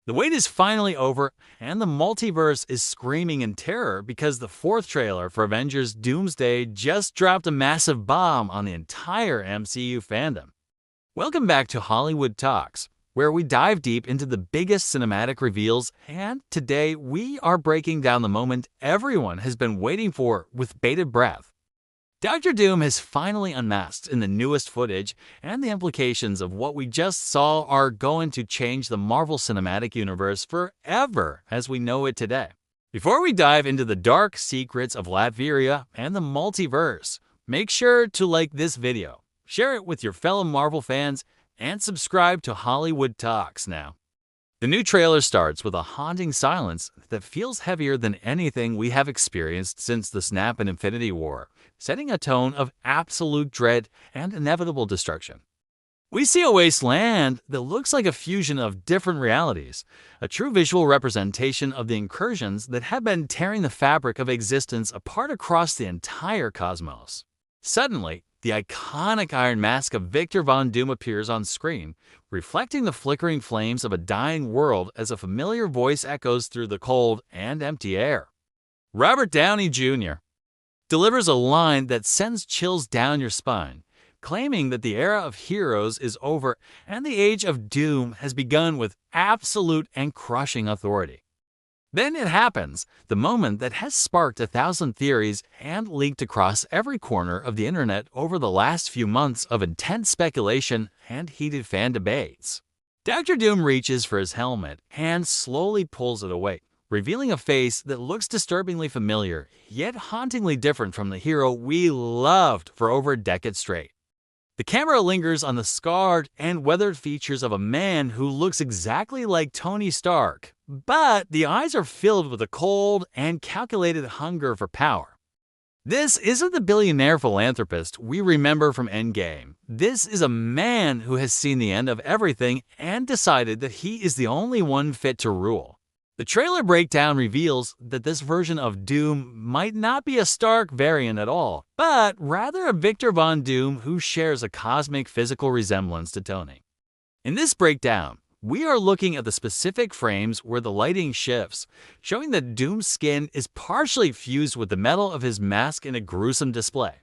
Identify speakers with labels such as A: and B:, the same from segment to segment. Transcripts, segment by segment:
A: The wait is finally over, and the multiverse is screaming in terror because the fourth trailer for Avengers Doomsday just dropped a massive bomb on the entire MCU fandom. Welcome back to Hollywood Talks, where we dive deep into the biggest cinematic reveals, and today we are breaking down the moment everyone has been waiting for with bated breath. Doctor Doom has finally unmasked in the newest footage, and the implications of what we just saw are going to change the Marvel Cinematic Universe forever as we know it today. Before we dive into the dark secrets of Latveria and the multiverse, make sure to like this video, share it with your fellow Marvel fans, and subscribe to Hollywood Talks now. The new trailer starts with a haunting silence that feels heavier than anything we have experienced since the snap in Infinity War, setting a tone of absolute dread and inevitable destruction. We see a wasteland that looks like a fusion of different realities, a true visual representation of the incursions that have been tearing the fabric of existence apart across the entire cosmos. Suddenly, the iconic Iron Mask of Victor Von Doom appears on screen, reflecting the flickering flames of a dying world as a familiar voice echoes through the cold and empty air. Robert Downey Jr. delivers a line that sends chills down your spine, claiming that the era of heroes is over and the age of doom has begun with absolute and crushing authority. Then it happens, the moment that has sparked 1,000 theories and leaked across every corner of the internet over the last few months of intense speculation and heated fan debates. Doctor Doom reaches for his helmet and slowly pulls it away, revealing a face that looks disturbingly familiar, yet hauntingly different from the hero we loved for over a decade straight. The camera lingers on the scarred and weathered features of a man who looks exactly like Tony Stark, but the eyes are filled with a cold and calculated hunger for power. This isn't the billionaire philanthropist we remember from Endgame. This is a man who has seen the end of everything and decided that he is the only one fit to rule. The trailer breakdown reveals that this version of Doom might not be a Stark variant at all, but rather a Victor Von Doom who shares a cosmic physical resemblance to Tony. In this breakdown, we are looking at the specific frames where the lighting shifts, showing that Doom's skin is partially fused with the metal of his mask in a gruesome display.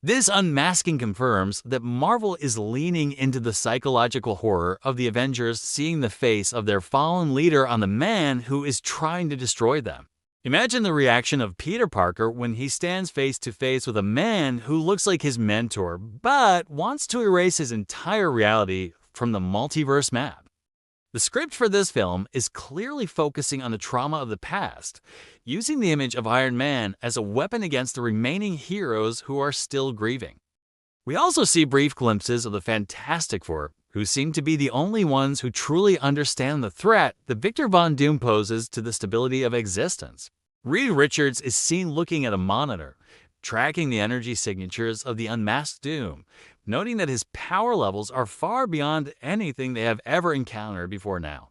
A: This unmasking confirms that Marvel is leaning into the psychological horror of the Avengers seeing the face of their fallen leader on the man who is trying to destroy them. Imagine the reaction of Peter Parker when he stands face to face with a man who looks like his mentor but wants to erase his entire reality from the multiverse map. The script for this film is clearly focusing on the trauma of the past, using the image of Iron Man as a weapon against the remaining heroes who are still grieving. We also see brief glimpses of the Fantastic Four, who seem to be the only ones who truly understand the threat that Victor Von Doom poses to the stability of existence. Reed Richards is seen looking at a monitor, tracking the energy signatures of the unmasked Doom, noting that his power levels are far beyond anything they have ever encountered before now.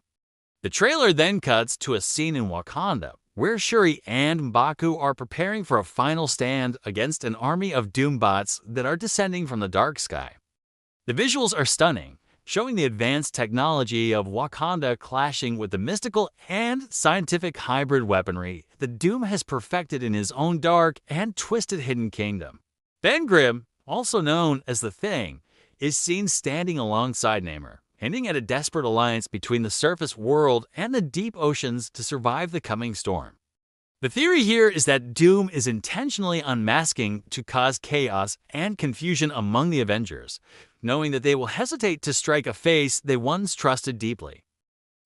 A: The trailer then cuts to a scene in Wakanda, where Shuri and M'Baku are preparing for a final stand against an army of Doombots that are descending from the dark sky. The visuals are stunning, showing the advanced technology of Wakanda clashing with the mystical and scientific hybrid weaponry that Doom has perfected in his own dark and twisted hidden kingdom. Ben Grimm, also known as The Thing, is seen standing alongside Namor, hinting at a desperate alliance between the surface world and the deep oceans to survive the coming storm. The theory here is that Doom is intentionally unmasking to cause chaos and confusion among the Avengers, knowing that they will hesitate to strike a face they once trusted deeply.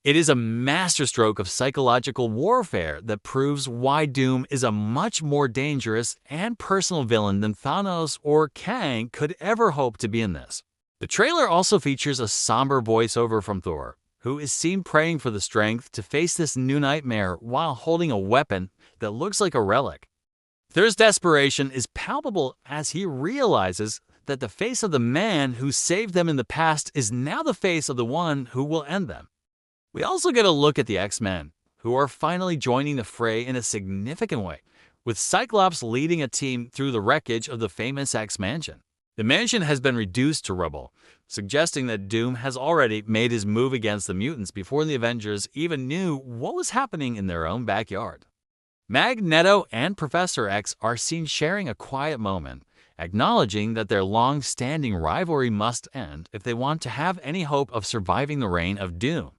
A: It is a masterstroke of psychological warfare that proves why Doom is a much more dangerous and personal villain than Thanos or Kang could ever hope to be in this. The trailer also features a somber voiceover from Thor, who is seen praying for the strength to face this new nightmare while holding a weapon that looks like a relic. Thor's desperation is palpable as he realizes that the face of the man who saved them in the past is now the face of the one who will end them. We also get a look at the X-Men, who are finally joining the fray in a significant way, with Cyclops leading a team through the wreckage of the famous X-Mansion. The mansion has been reduced to rubble, suggesting that Doom has already made his move against the mutants before the Avengers even knew what was happening in their own backyard. Magneto and Professor X are seen sharing a quiet moment, acknowledging that their long-standing rivalry must end if they want to have any hope of surviving the reign of Doom.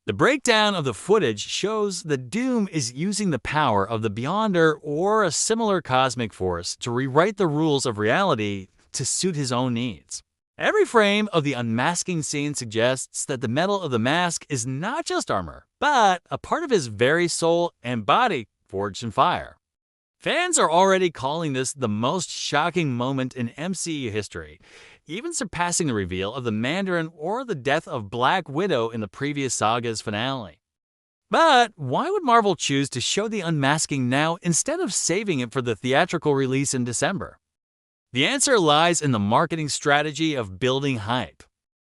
A: The breakdown of the footage shows that Doom is using the power of the Beyonder or a similar cosmic force to rewrite the rules of reality to suit his own needs. Every frame of the unmasking scene suggests that the metal of the mask is not just armor, but a part of his very soul and body forged in fire. Fans are already calling this the most shocking moment in MCU history, even surpassing the reveal of the Mandarin or the death of Black Widow in the previous saga's finale. But why would Marvel choose to show the unmasking now instead of saving it for the theatrical release in December? The answer lies in the marketing strategy of building hype.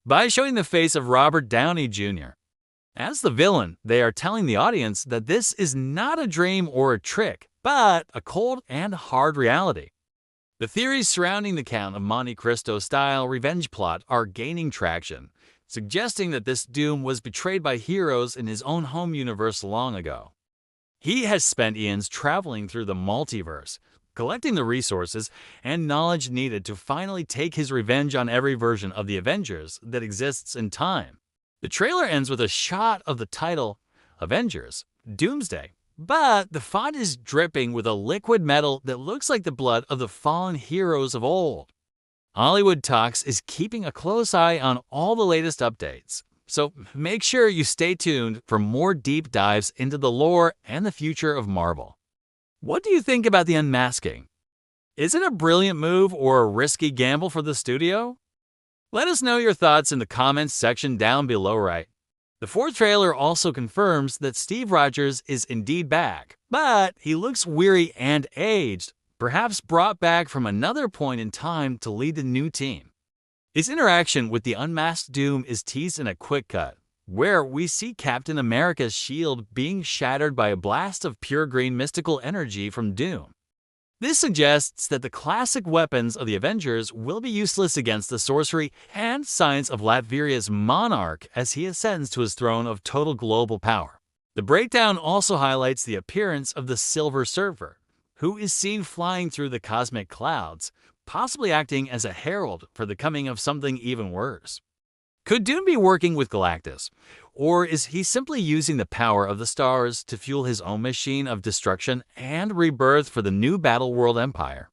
A: By showing the face of Robert Downey Jr. as the villain, they are telling the audience that this is not a dream or a trick, but a cold and hard reality. The theories surrounding the Count of Monte Cristo-style revenge plot are gaining traction, suggesting that this Doom was betrayed by heroes in his own home universe long ago. He has spent eons traveling through the multiverse, collecting the resources and knowledge needed to finally take his revenge on every version of the Avengers that exists in time. The trailer ends with a shot of the title, Avengers Doomsday, but the font is dripping with a liquid metal that looks like the blood of the fallen heroes of old. Hollywood Talks is keeping a close eye on all the latest updates, so make sure you stay tuned for more deep dives into the lore and the future of Marvel. What do you think about the unmasking? Is it a brilliant move or a risky gamble for the studio? Let us know your thoughts in the comments section down below right. The fourth trailer also confirms that Steve Rogers is indeed back, but he looks weary and aged, perhaps brought back from another point in time to lead the new team. His interaction with the unmasked Doom is teased in a quick cut, where we see Captain America's shield being shattered by a blast of pure green mystical energy from Doom. This suggests that the classic weapons of the Avengers will be useless against the sorcery and science of Latveria's monarch as he ascends to his throne of total global power. The breakdown also highlights the appearance of the Silver Surfer, who is seen flying through the cosmic clouds, possibly acting as a herald for the coming of something even worse. Could Doom be working with Galactus, or is he simply using the power of the stars to fuel his own machine of destruction and rebirth for the new Battleworld Empire?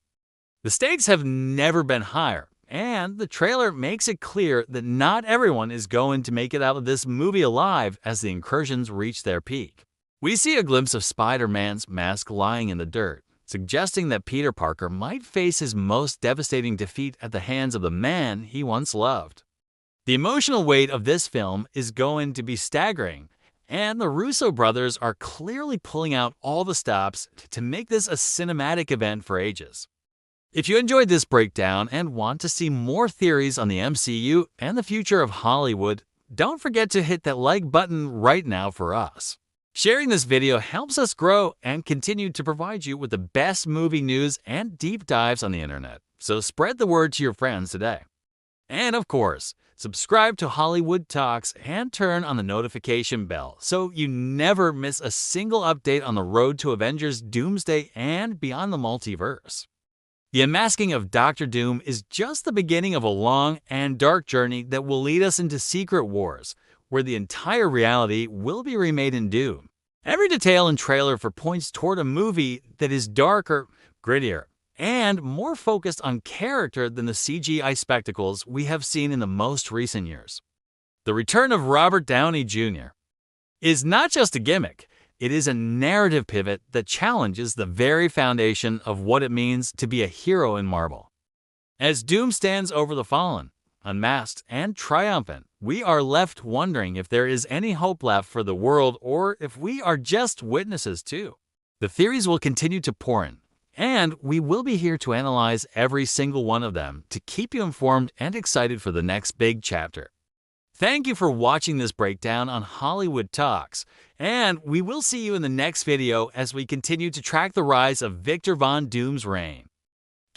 A: The stakes have never been higher, and the trailer makes it clear that not everyone is going to make it out of this movie alive as the incursions reach their peak. We see a glimpse of Spider-Man's mask lying in the dirt, suggesting that Peter Parker might face his most devastating defeat at the hands of the man he once loved. The emotional weight of this film is going to be staggering, and the Russo brothers are clearly pulling out all the stops to make this a cinematic event for ages. If you enjoyed this breakdown and want to see more theories on the MCU and the future of Hollywood, don't forget to hit that like button right now for us. Sharing this video helps us grow and continue to provide you with the best movie news and deep dives on the internet, so spread the word to your friends today. And of course, subscribe to Hollywood Talks and turn on the notification bell so you never miss a single update on the road to Avengers Doomsday and beyond the multiverse. The unmasking of Dr. Doom is just the beginning of a long and dark journey that will lead us into Secret Wars, where the entire reality will be remade in Doom. Every detail and trailer points toward a movie that is darker, grittier, and more focused on character than the CGI spectacles we have seen in the most recent years. The return of Robert Downey Jr. is not just a gimmick, it is a narrative pivot that challenges the very foundation of what it means to be a hero in Marvel. As Doom stands over the fallen, unmasked and triumphant, we are left wondering if there is any hope left for the world or if we are just witnesses too. The theories will continue to pour in, and we will be here to analyze every single one of them to keep you informed and excited for the next big chapter. Thank you for watching this breakdown on Hollywood Talks, and we will see you in the next video as we continue to track the rise of Victor Von Doom's reign.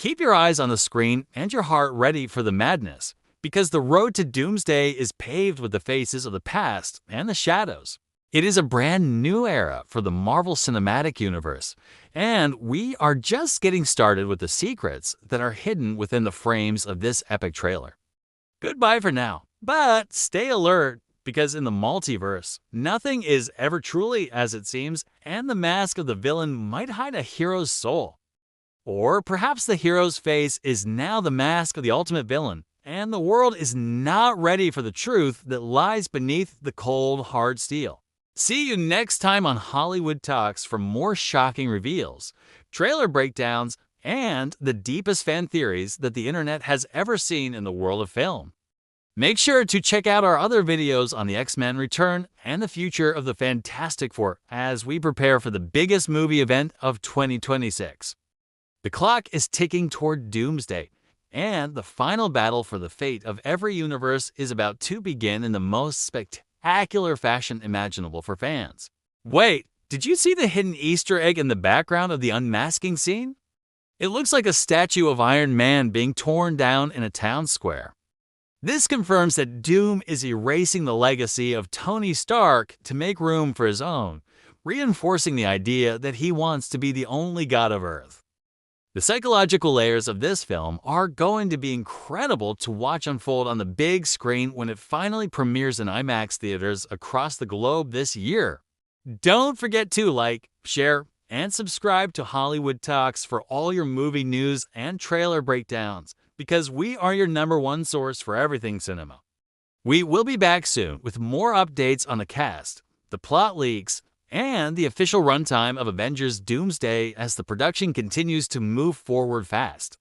A: Keep your eyes on the screen and your heart ready for the madness, because the road to Doomsday is paved with the faces of the past and the shadows. It is a brand new era for the Marvel Cinematic Universe, and we are just getting started with the secrets that are hidden within the frames of this epic trailer. Goodbye for now, but stay alert, because in the multiverse, nothing is ever truly as it seems, and the mask of the villain might hide a hero's soul. Or perhaps the hero's face is now the mask of the ultimate villain, and the world is not ready for the truth that lies beneath the cold, hard steel. See you next time on Hollywood Talks for more shocking reveals, trailer breakdowns, and the deepest fan theories that the internet has ever seen in the world of film. Make sure to check out our other videos on the X-Men Return and the future of the Fantastic Four as we prepare for the biggest movie event of 2026. The clock is ticking toward Doomsday, and the final battle for the fate of every universe is about to begin in the most spectacular fashion imaginable for fans. Wait, did you see the hidden Easter egg in the background of the unmasking scene? It looks like a statue of Iron Man being torn down in a town square. This confirms that Doom is erasing the legacy of Tony Stark to make room for his own, reinforcing the idea that he wants to be the only god of Earth. The psychological layers of this film are going to be incredible to watch unfold on the big screen when it finally premieres in IMAX theaters across the globe this year. Don't forget to like, share, and subscribe to Hollywood Talks for all your movie news and trailer breakdowns, because we are your #1 source for everything cinema. We will be back soon with more updates on the cast, the plot leaks, and the official runtime of Avengers Doomsday as the production continues to move forward fast.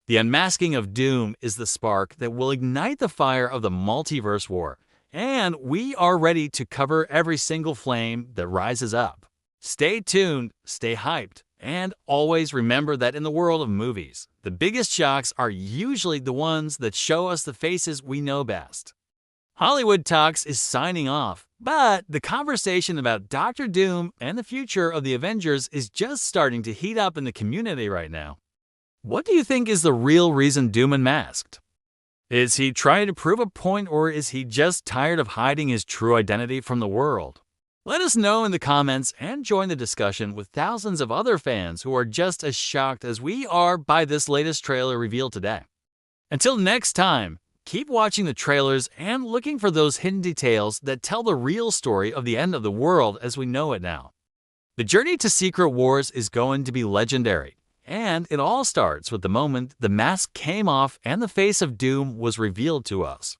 A: The unmasking of Doom is the spark that will ignite the fire of the multiverse war, and we are ready to cover every single flame that rises up. Stay tuned, stay hyped, and always remember that in the world of movies, the biggest shocks are usually the ones that show us the faces we know best. Hollywood Talks is signing off, but the conversation about Dr. Doom and the future of the Avengers is just starting to heat up in the community right now. What do you think is the real reason Doom unmasked? Is he trying to prove a point, or is he just tired of hiding his true identity from the world? Let us know in the comments and join the discussion with thousands of other fans who are just as shocked as we are by this latest trailer revealed today. Until next time, keep watching the trailers and looking for those hidden details that tell the real story of the end of the world as we know it now. The journey to Secret Wars is going to be legendary, and it all starts with the moment the mask came off and the face of Doom was revealed to us.